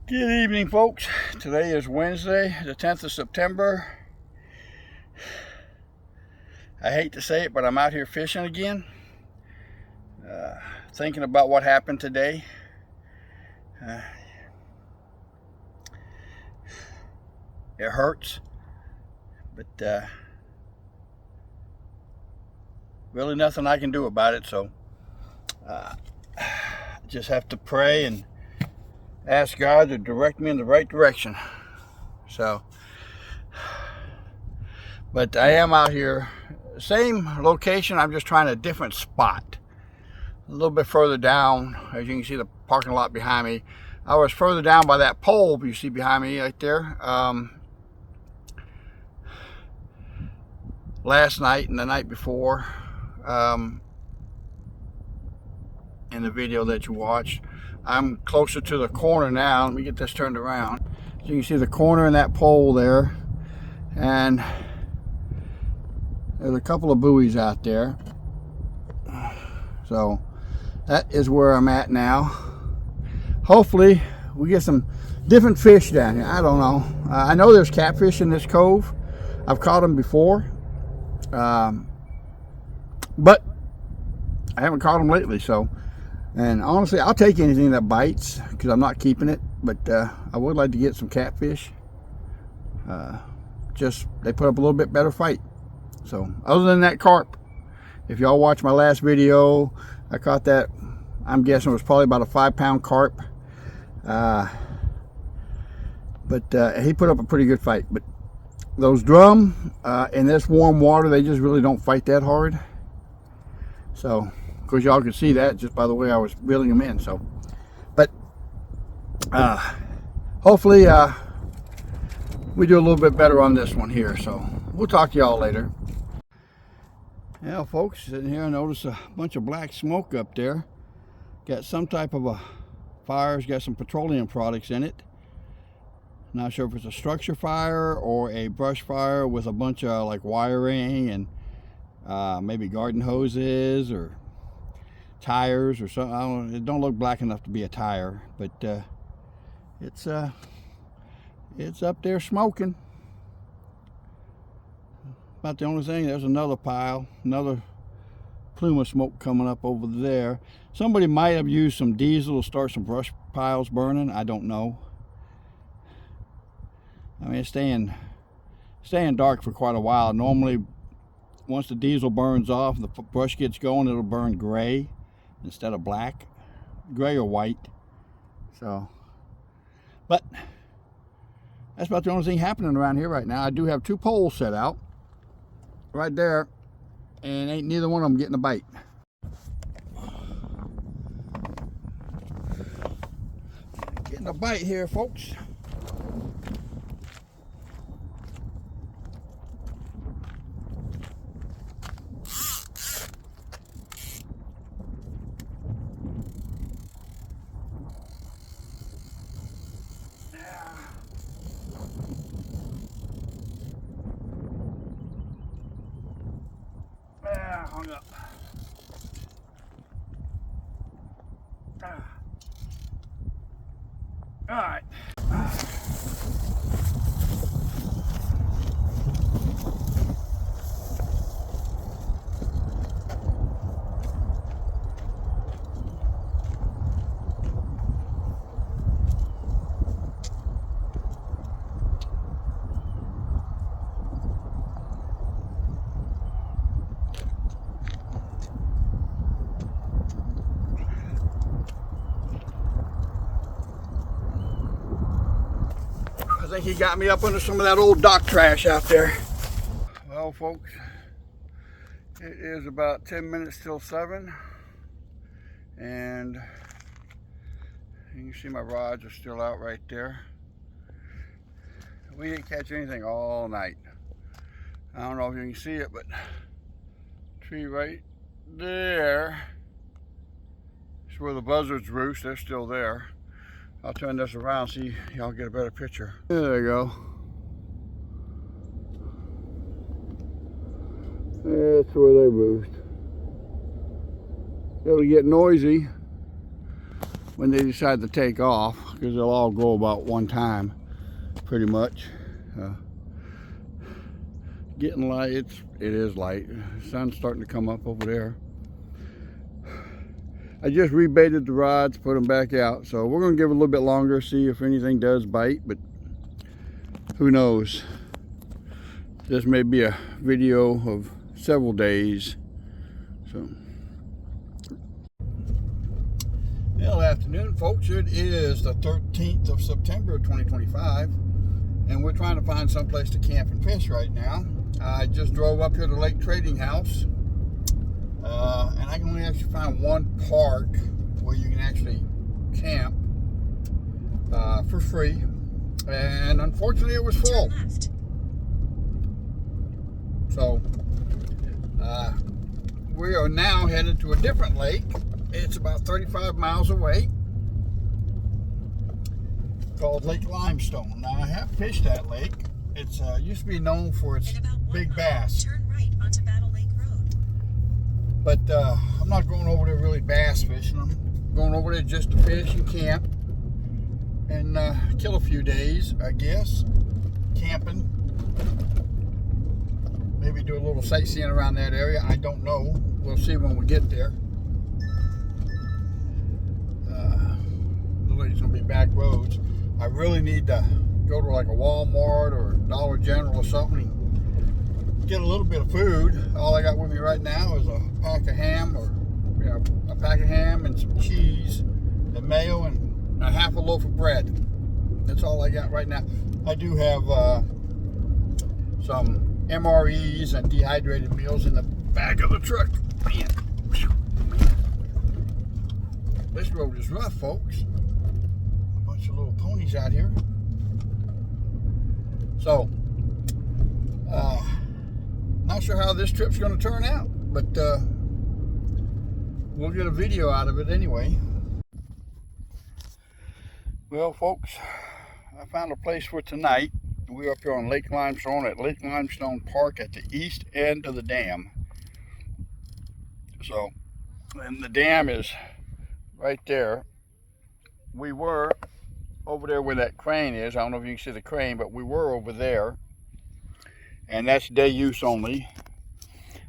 Good evening, folks. Today is Wednesday, the 10th of September. I hate to say it, but I'm out here fishing again. Thinking about what happened today. It hurts, but really nothing I can do about it, so just have to pray and ask God to direct me in the right direction. So, but I am out here, same location, I'm just trying a different spot. A little bit further down, as you can see the parking lot behind me. I was further down by that pole you see behind me right there. Last night and the night before, in the video that you watched. I'm closer to the corner now. Let me get this turned around. So you can see the corner in that pole there, and there's a couple of buoys out there. So that is where I'm at now. Hopefully we get some different fish down here. I don't know. I know there's catfish in this cove. I've caught them before, but I haven't caught them lately. So, and honestly, I'll take anything that bites because I'm not keeping it. But I would like to get some catfish. Just they put up a little bit better fight. So other than that carp, if y'all watch my last video, I caught that. I'm guessing it was probably about a 5-pound carp. But he put up a pretty good fight. But those drum in this warm water, they just really don't fight that hard. So, of course, y'all can see that just by the way I was reeling them in. So, but hopefully we do a little bit better on this one here. So we'll talk to y'all later. Now, folks, sitting here, I noticed a bunch of black smoke up there. Got some type of a fire. It's got some petroleum products in it. Not sure if it's a structure fire or a brush fire with a bunch of like wiring and maybe garden hoses or tires or something. I don't know. It don't look black enough to be a tire, but it's up there smoking. About the only thing. There's another pile, another plume of smoke coming up over there. Somebody might have used some diesel to start some brush piles burning. I don't know. I mean, it's staying dark for quite a while. Normally, once the diesel burns off, the brush gets going, it'll burn gray instead of black, gray or white. So, but that's about the only thing happening around here right now. I do have 2 poles set out right there, and ain't neither one of them getting a bite. Getting a bite here, folks. Hung up. All right. I think he got me up under some of that old dock trash out there. Well, folks, it is about 10 minutes till 7, and you can see my rods are still out right there. We didn't catch anything all night. I don't know if you can see it, but tree right there is where the buzzards roost. They're still there. I'll turn this around so y'all get a better picture. There you go. That's where they roost. It'll get noisy when they decide to take off, because they'll all go about one time, pretty much. Getting light, it is light. The sun's starting to come up over there. I just rebaited the rods, put them back out, so we're going to give it a little bit longer, see if anything does bite, but who knows. This may be a video of several days. So, well, afternoon, folks. It is the 13th of September 2025, and we're trying to find some place to camp and fish right now. I just drove up here to Lake Trading House, and I can only actually find one park where you can actually camp for free, and unfortunately it was full. So we are now headed to a different lake. It's about 35 miles away, called Lake Limestone. Now, I have fished that lake. It's used to be known for its big bass. Turn right onto Battle Lake Road. But I'm not going over there really bass fishing. I'm going over there just to fish and camp and kill a few days, I guess, camping. Maybe do a little sightseeing around that area. I don't know. We'll see when we get there. Looks like it's going to be back roads. I really need to go to like a Walmart or Dollar General or something and get a little bit of food. All I got with me right now is a pack of ham, a pack of ham and some cheese and mayo and a half a loaf of bread. That's all I got right now. I do have some MREs and dehydrated meals in the back of the truck. Man. This road is rough, folks. A bunch of little ponies out here. So, not sure how this trip's going to turn out, but we'll get a video out of it anyway. Well, folks, I found a place for tonight. We're up here on Lake Limestone at Lake Limestone Park at the east end of the dam. So, and the dam is right there. We were over there where that crane is. I don't know if you can see the crane, but we were over there. And that's day use only.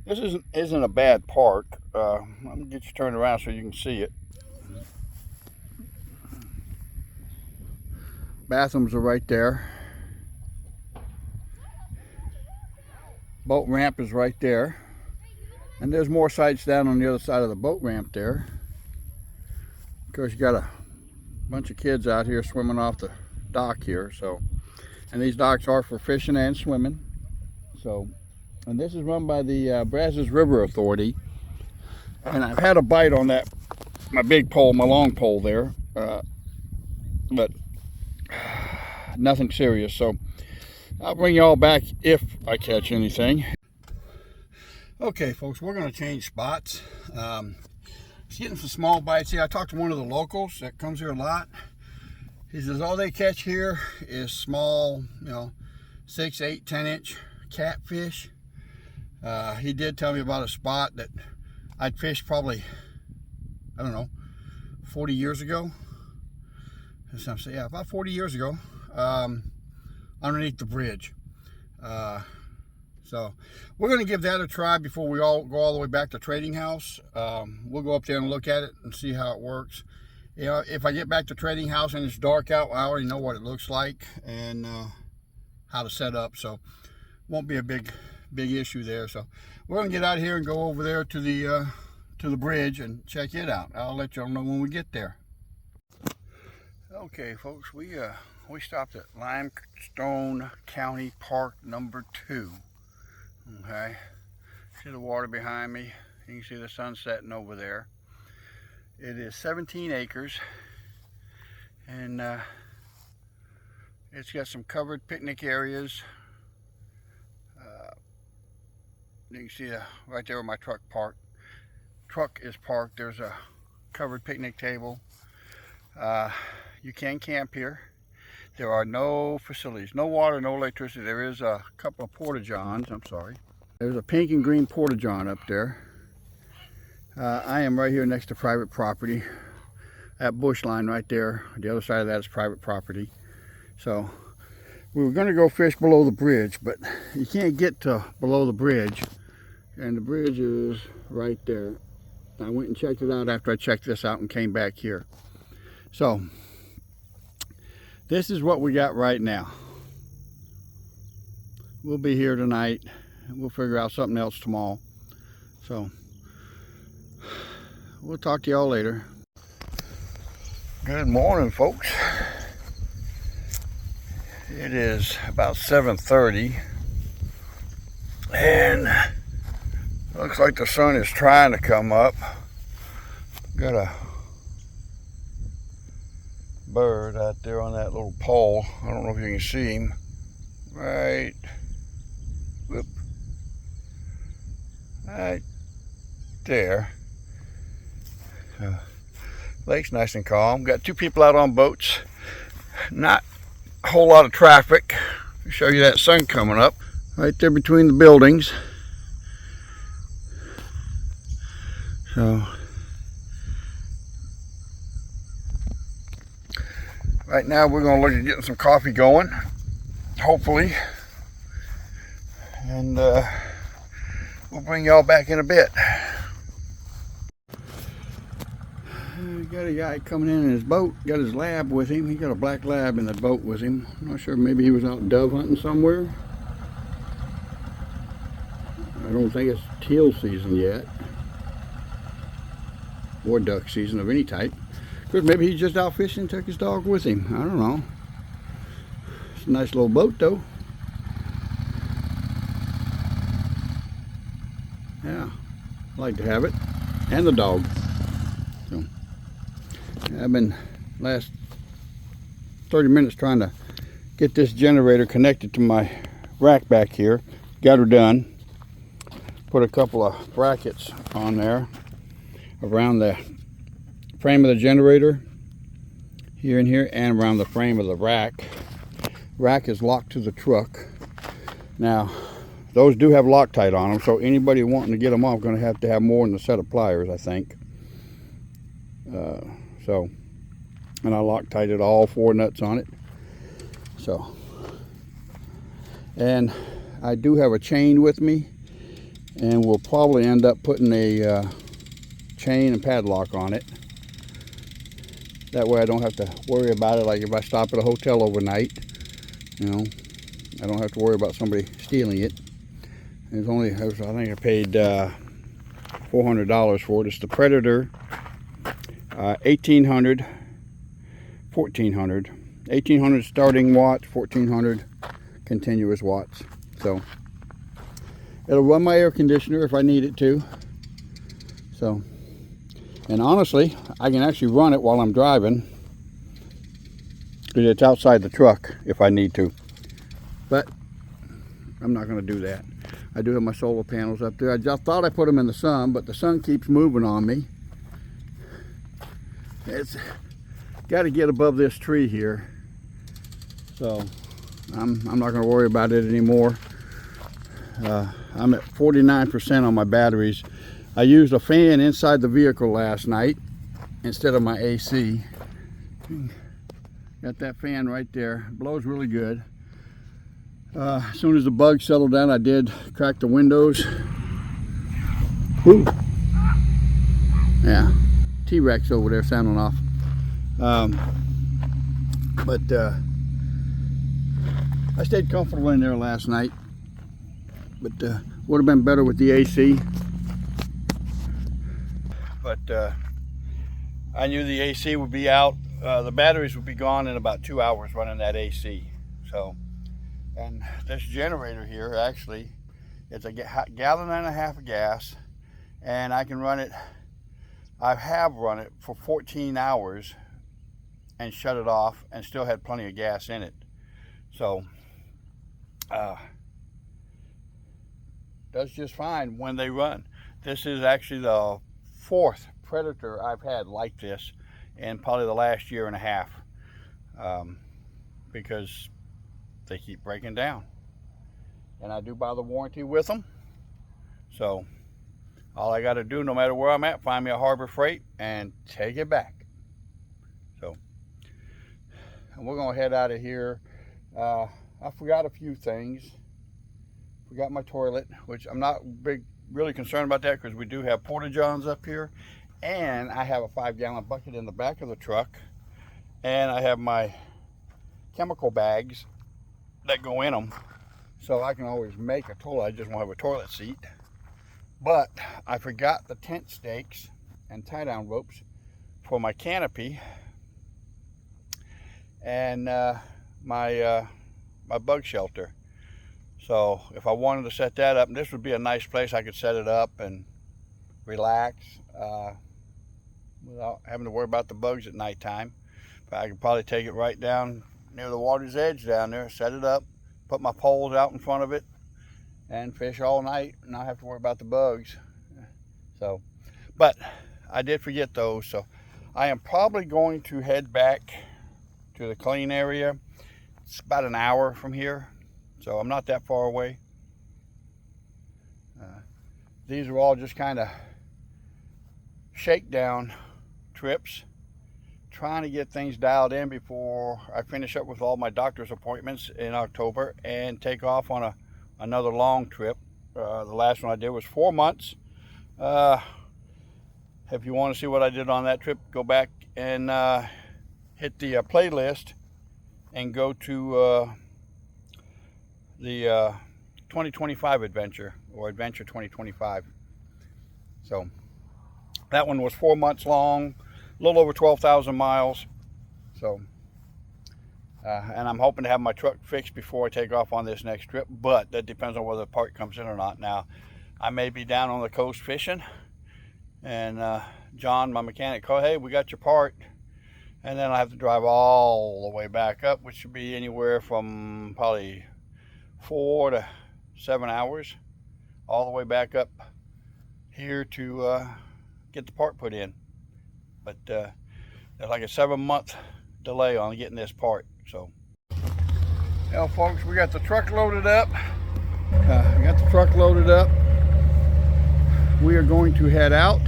This isn't a bad park. Let me get you turned around so you can see it. Bathrooms are right there. Boat ramp is right there. And there's more sites down on the other side of the boat ramp there. Of course, you got a bunch of kids out here swimming off the dock here. So, and these docks are for fishing and swimming. So, and this is run by the Brazos River Authority. And I've had a bite on that, my big pole, my long pole there, but nothing serious. So I'll bring you all back if I catch anything. Okay, folks, we're going to change spots. Just getting some small bites here. I talked to one of the locals that comes here a lot. He says all they catch here is small, 6, 8, 10 inch catfish. He did tell me about a spot that I'd fished probably, I don't know, 40 years ago. Yeah, about 40 years ago, underneath the bridge. So we're going to give that a try before we all go all the way back to Trading House. We'll go up there and look at it and see how it works. If I get back to Trading House and it's dark out, I already know what it looks like and how to set up. So won't be a big issue there. So we're going to get out here and go over there to the bridge and check it out. I'll let y'all know when we get there. Okay, folks, we stopped at Limestone County Park number 2. Okay, see the water behind me. You can see the sun setting over there. It is 17 acres, and it's got some covered picnic areas. You can see right there where my truck is parked. There's a covered picnic table. You can camp here. There are no facilities, no water, no electricity. There is a couple of porta-johns. I'm sorry. There's a pink and green porta-john up there. I am right here next to private property. that bush line right there. The other side of that is private property. So we were going to go fish below the bridge, but you can't get to below the bridge, and the bridge is right there. I went and checked it out after I checked this out and came back here. So this is what we got right now. We'll be here tonight. We'll figure out something else tomorrow. So we'll talk to y'all later. Good morning, folks. It is about 7:30 and looks like the sun is trying to come up. Got a bird out there on that little pole. I don't know if you can see him. Right, whoop, right there. Lake's nice and calm. Got two people out on boats. Not a whole lot of traffic. I'll show you that sun coming up right there between the buildings. So right now we're going to look at getting some coffee going, hopefully, and we'll bring y'all back in a bit. Got a guy coming in his boat, got his lab with him. He got a black lab in the boat with him. I'm not sure, maybe he was out dove hunting somewhere. I don't think it's teal season yet, or duck season of any type. Because maybe he's just out fishing and took his dog with him. I don't know. It's a nice little boat though. Yeah, I like to have it. And the dog. So I've been last 30 minutes trying to get this generator connected to my rack back here. Got her done. Put a couple of brackets on there around the frame of the generator, here and here, and around the frame of the rack. Rack is locked to the truck. Now, those do have Loctite on them, so anybody wanting to get them off going to have more than a set of pliers, I think. And I Loctited all 4 nuts on it. So, and I do have a chain with me, and we'll probably end up putting a chain and padlock on it. That way I don't have to worry about it. Like if I stop at a hotel overnight, you know, I don't have to worry about somebody stealing it. I think I paid $400 for it. It's the Predator 1800, 1400. 1800 starting watts, 1400 continuous watts. So it'll run my air conditioner if I need it to. So, and honestly, I can actually run it while I'm driving, because it's outside the truck if I need to. But I'm not going to do that. I do have my solar panels up there. I just thought I put them in the sun, but the sun keeps moving on me. It's got to get above this tree here. So I'm not going to worry about it anymore. I'm at 49% on my batteries. I used a fan inside the vehicle last night instead of my AC. Got that fan right there. It blows really good. As soon as the bugs settled down, I did crack the windows. Woo. Yeah, T-Rex over there sounding off. But I stayed comfortable in there last night. But would have been better with the AC. But I knew the AC would be out. The batteries would be gone in about 2 hours running that AC. So, and this generator here actually, it's a gallon and a half of gas, and I can run it. I have run it for 14 hours and shut it off, and still had plenty of gas in it. So, does just fine when they run. This is actually the 4th Predator I've had like this in probably the last year and a half, because they keep breaking down, and I do buy the warranty with them. So all I got to do, no matter where I'm at, find me a Harbor Freight and take it back. and we're gonna head out of here. I forgot a few things. Forgot my toilet, which I'm not really concerned about that because we do have porta-johns up here, and I have a 5-gallon bucket in the back of the truck, and I have my chemical bags that go in them, so I can always make a toilet. I just won't have a toilet seat. But I forgot the tent stakes and tie-down ropes for my canopy and my bug shelter. So if I wanted to set that up, and this would be a nice place, I could set it up and relax without having to worry about the bugs at nighttime. But I could probably take it right down near the water's edge down there, set it up, put my poles out in front of it, and fish all night and not have to worry about the bugs. So, but I did forget those, so I am probably going to head back to the clean area. It's about an hour from here, so I'm not that far away. These are all just kind of shakedown trips, trying to get things dialed in before I finish up with all my doctor's appointments in October and take off on another long trip. The last one I did was 4 months. If you want to see what I did on that trip, go back and hit the playlist and go to the 2025 adventure, or Adventure 2025. So that one was 4 months long, a little over 12,000 miles. So and I'm hoping to have my truck fixed before I take off on this next trip, but that depends on whether the part comes in or not. Now, I may be down on the coast fishing, and John, my mechanic, called, hey, we got your part, and then I have to drive all the way back up, which should be anywhere from probably 4 to 7 hours, all the way back up here to get the part put in. But there's like a 7-month delay on getting this part. So, well, folks, we got the truck loaded up. We are going to head out.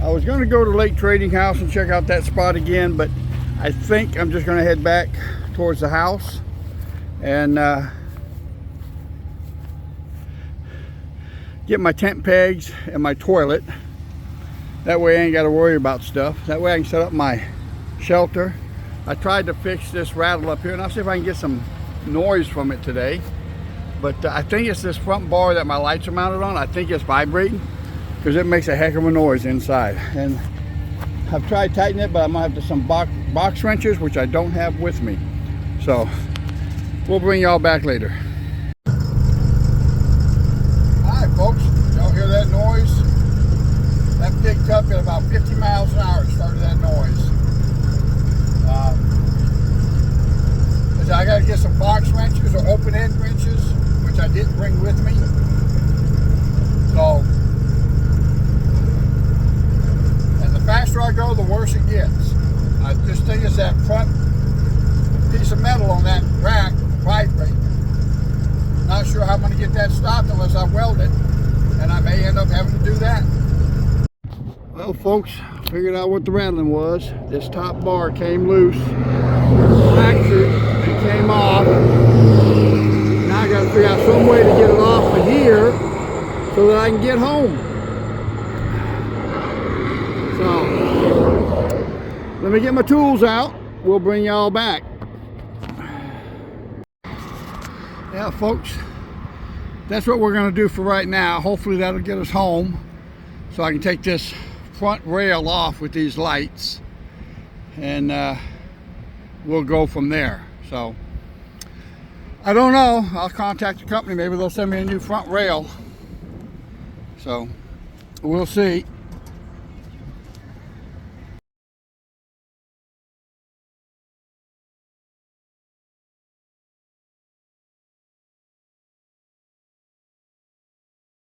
I was going to go to Lake Trading House and check out that spot again, but I think I'm just going to head back towards the house and get my tent pegs and my toilet. That way I ain't got to worry about stuff. That way I can set up my shelter. I tried to fix this rattle up here, and I'll see if I can get some noise from it today. But I think it's this front bar that my lights are mounted on. I think it's vibrating because it makes a heck of a noise inside. And I've tried tightening it, but I might have to some box wrenches, which I don't have with me. So we'll bring y'all back later. All right, folks, y'all hear that noise? That picked up at about 50 miles an hour. It started that noise. I got to get some box wrenches or open end wrenches, which I didn't bring with me. So, and the faster I go, the worse it gets. This thing is that front piece of metal on that rack vibrating. Not sure how I'm going to get that stopped unless I weld it, and I may end up having to do that. Well, folks, figured out what the rattling was. This top bar came loose, fractured, and came off. Now I got to figure out some way to get it off of here so that I can get home. So, let me get my tools out. We'll bring y'all back. Yeah, folks, that's what we're going to do for right now. Hopefully that'll get us home so I can take this front rail off with these lights, and we'll go from there. So I don't know, I'll contact the company, maybe they'll send me a new front rail, so we'll see.